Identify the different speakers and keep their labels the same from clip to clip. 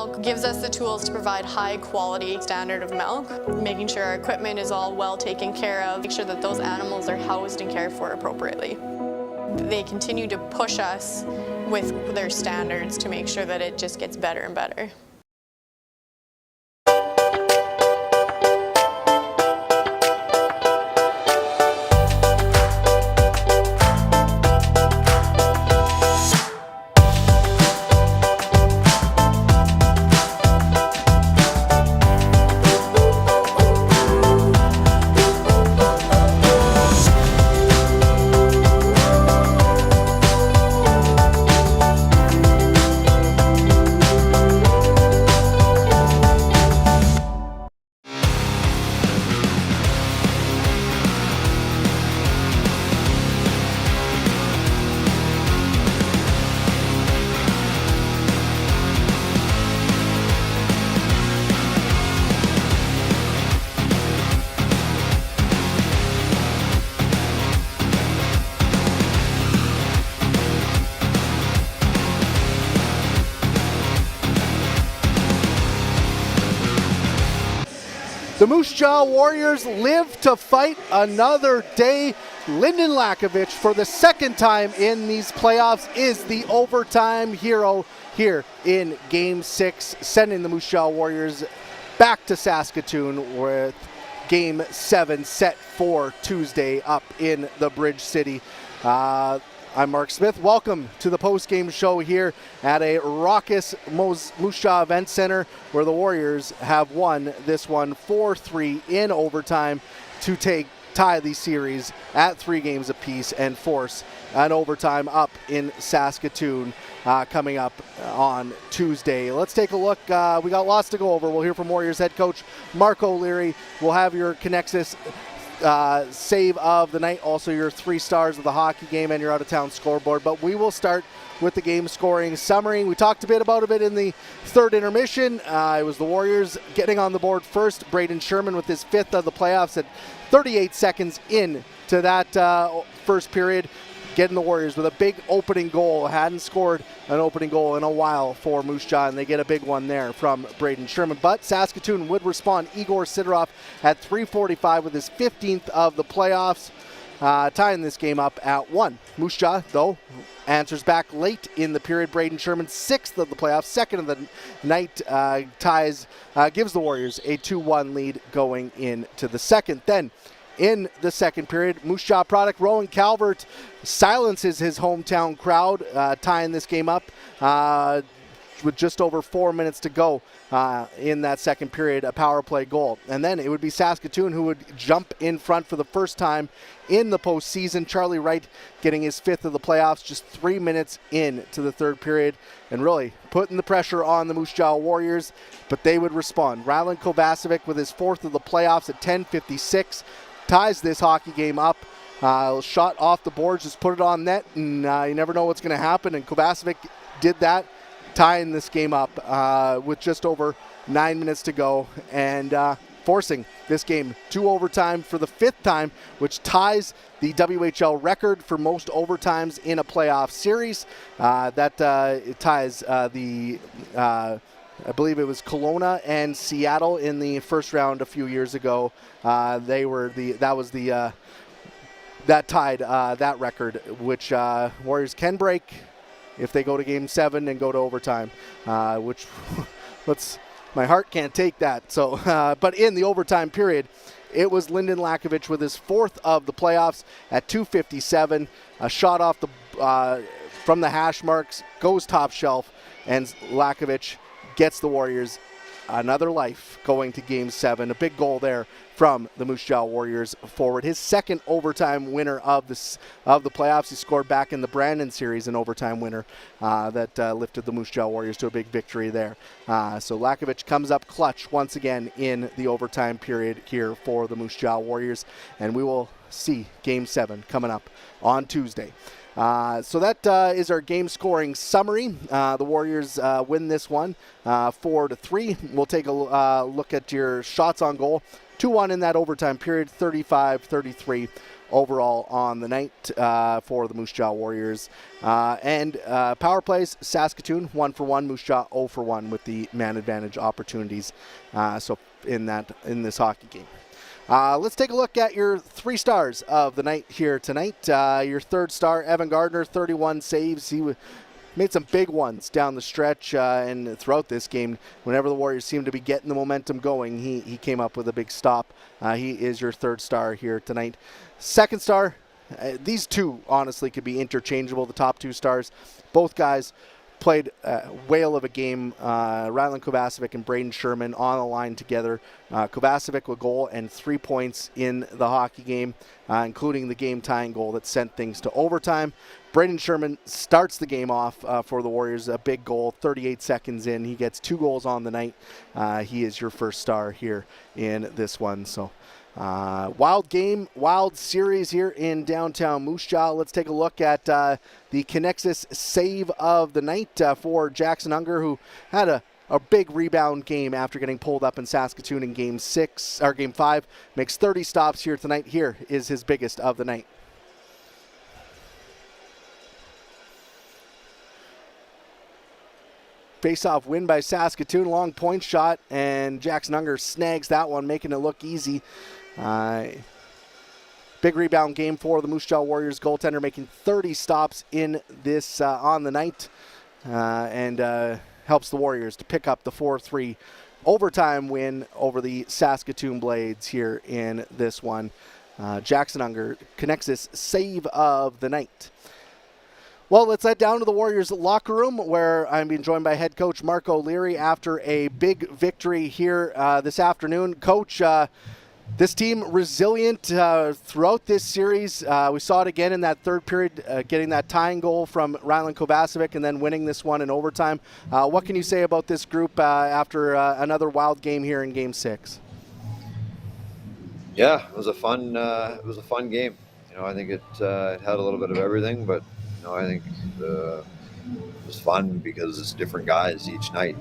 Speaker 1: milk gives us the tools to provide high quality standard of milk, making sure our equipment is all well taken care of, make sure that those animals are housed and cared for appropriately. They continue to push us with their standards to make sure that it just gets better and better.
Speaker 2: The Moose Jaw Warriors live to fight another day. Lyndon Lakovich, for the second time in these playoffs, is the overtime hero here in Game 6, sending the Moose Jaw Warriors back to Saskatoon with Game 7 set for Tuesday up in the Bridge City. I'm Marc Smith. Welcome to the post-game show here at a raucous Moose Jaw Event Center, where the Warriors have won this one 4-3 in overtime to tie the series at 3 games apiece and force an overtime up in Saskatoon coming up on Tuesday. Let's take a look. We got lots to go over. We'll hear from Warriors head coach Mark O'Leary. We'll have your Connexus save of the night, also your 3 stars of the hockey game and your out-of-town scoreboard. But we will start with the game scoring summary. We talked a bit about it in the third intermission. It was the Warriors getting on the board first. Braden Sherman with his 5th of the playoffs at 38 seconds into that first period, getting the Warriors with a big opening goal. Hadn't scored an opening goal in a while for Moose Jaw, and they get a big one there from Braden Sherman. But Saskatoon would respond. Igor Sidorov at 3:45 with his 15th of the playoffs, tying this game up at 1. Moose Jaw, though, answers back late in the period. Braden Sherman, 6th of the playoffs, 2nd of the night, gives the Warriors a 2-1 lead going into the second. Then, in the second period, Moose Jaw product Rowan Calvert silences his hometown crowd, tying this game up with just over 4 minutes to go in that second period, a power play goal. And then it would be Saskatoon who would jump in front for the first time in the postseason. Charlie Wright getting his 5th of the playoffs just 3 minutes into the third period, and really putting the pressure on the Moose Jaw Warriors, but they would respond. Rylan Kovacevic with his 4th of the playoffs at 10:56. Ties this hockey game up. Shot off the boards, just put it on net, and you never know what's going to happen. And Kovacevic did that, tying this game up with just over 9 minutes to go, and forcing this game to overtime for the 5th time, which ties the WHL record for most overtimes in a playoff series. It ties I believe it was Kelowna and Seattle in the first round a few years ago. That tied that record, which Warriors can break if they go to Game 7 and go to overtime. Which my heart can't take that. So, but in the overtime period, it was Lyndon Lakovich with his 4th of the playoffs at 2:57. A shot off from the hash marks, goes top shelf, and Lakovich gets the Warriors another life going to Game 7. A big goal there from the Moose Jaw Warriors forward. His 2nd overtime winner of the playoffs. He scored back in the Brandon series, an overtime winner that lifted the Moose Jaw Warriors to a big victory there. So Lakovich comes up clutch once again in the overtime period here for the Moose Jaw Warriors, and we will see Game 7 coming up on Tuesday. So that is our game scoring summary. The Warriors win this one 4-3. We'll take a look at your shots on goal. 2-1 in that overtime period, 35-33 overall on the night for the Moose Jaw Warriors. And power plays, Saskatoon 1-for-1, Moose Jaw 0-for-1 with the man advantage opportunities. So in this hockey game. Let's take a look at your 3 stars of the night here tonight. Your 3rd star, Evan Gardner, 31 saves. He made some big ones down the stretch and throughout this game. Whenever the Warriors seemed to be getting the momentum going, he came up with a big stop. He is your 3rd star here tonight. 2nd star, these two honestly could be interchangeable, the top 2 stars. Both guys played a whale of a game. Rylan Kovacevic and Braden Sherman on the line together. Kovacevic with a goal and 3 points in the hockey game, including the game-tying goal that sent things to overtime. Braden Sherman starts the game off for the Warriors, a big goal, 38 seconds in. He gets 2 goals on the night. He is your 1st star here in this one. So wild game, wild series here in downtown Moose Jaw. Let's take a look at the Connexus save of the night for Jackson Unger, who had a big rebound game after getting pulled up in Saskatoon in Game 5. Makes 30 stops here tonight. Here is his biggest of the night. Face-off win by Saskatoon, long point shot, and Jackson Unger snags that one, making it look easy. Big rebound game for the Moose Jaw Warriors goaltender, making 30 stops in this on the night, and helps the Warriors to pick up the 4-3 overtime win over the Saskatoon Blades here in this one. Jackson Unger connects this save of the night. Well, let's head down to the Warriors locker room, where I'm being joined by head coach Mark O'Leary after a big victory here this afternoon. Coach, this team resilient throughout this series. We saw it again in that 3rd period, getting that tying goal from Rylan Kovacevic and then winning this one in overtime. What can you say about this group after another wild game here in Game 6?
Speaker 3: Yeah, it was a fun game. I think it had a little bit of everything, but I think it was fun because it's different guys each night.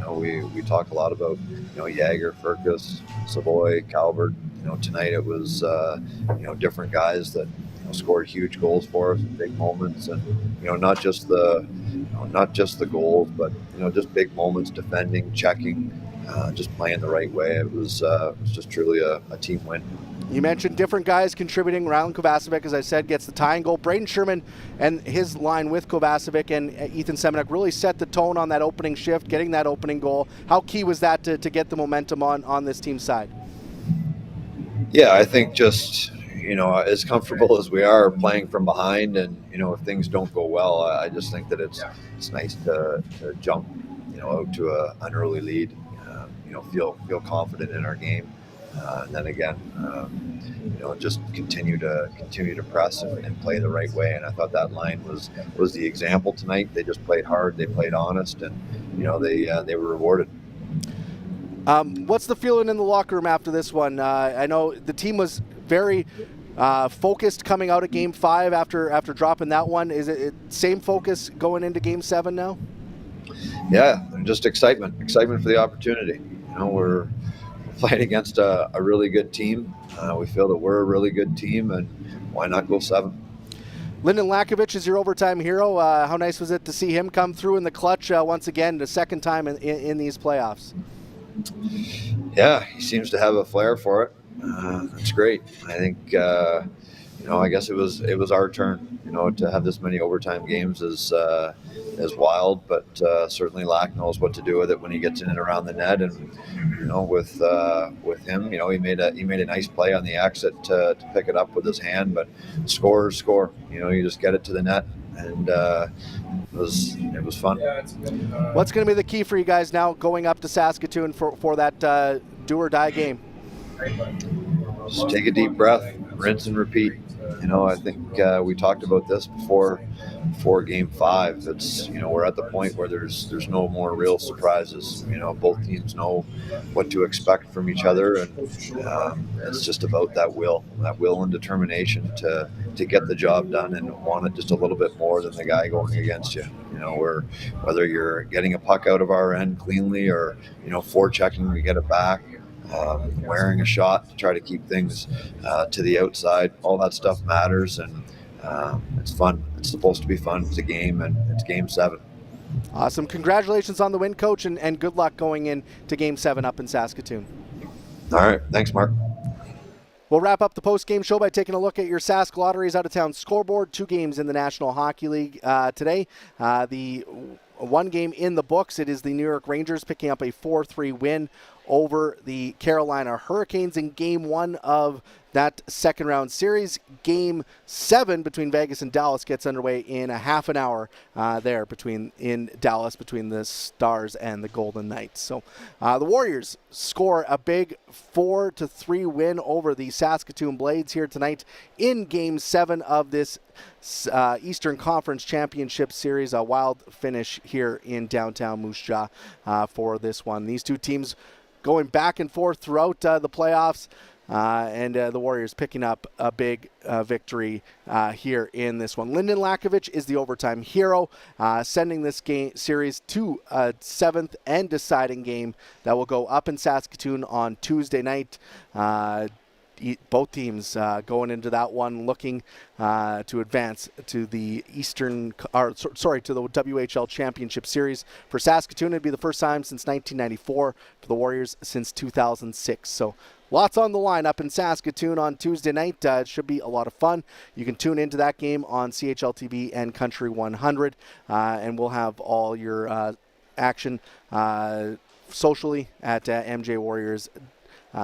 Speaker 3: We talk a lot about Jagger, Furcus, Savoy, Calvert. Tonight it was different guys that scored huge goals for us in big moments, and not just the goals, but just big moments, defending, checking, just playing the right way. It was just truly a team win.
Speaker 2: You mentioned different guys contributing. Rylan Kovacevic, as I said, gets the tying goal. Braden Sherman and his line with Kovacevic and Ethan Semenuk really set the tone on that opening shift, getting that opening goal. How key was that to get the momentum on this team's side?
Speaker 3: Yeah, I think just, as comfortable as we are playing from behind, and, if things don't go well, I just think that it's nice to jump, out to an early lead, feel confident in our game. And then again, just continue to press and play the right way. And I thought that line was the example tonight. They just played hard, they played honest, and they were rewarded.
Speaker 2: What's the feeling in the locker room after this one? I know the team was very focused coming out of Game 5 after dropping that one. Is it same focus going into Game 7 now?
Speaker 3: Yeah, just excitement for the opportunity. We're playing against a really good team. We feel that we're a really good team, and why not go 7?
Speaker 2: Lyndon Lakovich is your overtime hero. How nice was it to see him come through in the clutch once again, the 2nd time in these playoffs?
Speaker 3: Yeah, he seems to have a flair for it. That's great. I think I guess it was our turn. To have this many overtime games is wild, but certainly Lack knows what to do with it when he gets in and around the net. And with him, he made a nice play on the exit to pick it up with his hand. But score. You just get it to the net, and it was fun.
Speaker 2: What's going to be the key for you guys now going up to Saskatoon for that do or die game?
Speaker 3: Just take a deep breath, rinse and repeat. I think we talked about this before Game 5. It's we're at the point where there's no more real surprises. Both teams know what to expect from each other, and it's just about that will and determination to get the job done and want it just a little bit more than the guy going against you. Whether you're getting a puck out of our end cleanly or forechecking to get it back. Wearing a shot to try to keep things to the outside, all that stuff matters, and it's fun. It's supposed to be fun. It's a game, and it's Game 7.
Speaker 2: Awesome. Congratulations on the win, Coach, and good luck going into Game 7 up in Saskatoon.
Speaker 3: All right. Thanks, Mark.
Speaker 2: We'll wrap up the post-game show by taking a look at your Sask Lotteries out-of-town scoreboard. 2 games in the National Hockey League today. The one game in the books, it is the New York Rangers picking up a 4-3 win over the Carolina Hurricanes in Game 1 of that second round series. Game 7 between Vegas and Dallas gets underway in a half an hour in Dallas between the Stars and the Golden Knights. So the Warriors score a big 4-3 win over the Saskatoon Blades here tonight in Game 7 of this Eastern Conference Championship Series. A wild finish here in downtown Moose Jaw for this one. These two teams going back and forth throughout the playoffs, and the Warriors picking up a big victory here in this one. Lyndon Lakovic is the overtime hero, sending this series to a 7th and deciding game that will go up in Saskatoon on Tuesday night. Both teams going into that one looking to advance to the to the WHL Championship Series. For Saskatoon, it'd be the first time since 1994. For the Warriors, since 2006. So lots on the line up in Saskatoon on Tuesday night. It should be a lot of fun. You can tune into that game on CHL TV and Country 100, and we'll have all your action socially at MJ Warriors.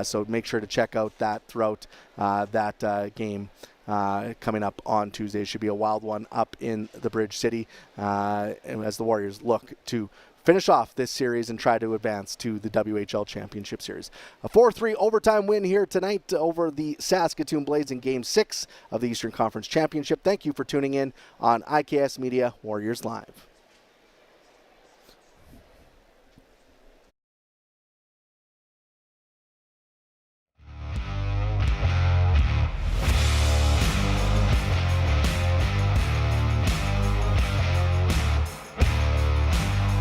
Speaker 2: So make sure to check out that throughout that game coming up on Tuesday. It should be a wild one up in the Bridge City as the Warriors look to finish off this series and try to advance to the WHL Championship Series. A 4-3 overtime win here tonight over the Saskatoon Blades in Game 6 of the Eastern Conference Championship. Thank you for tuning in on IKS Media Warriors Live.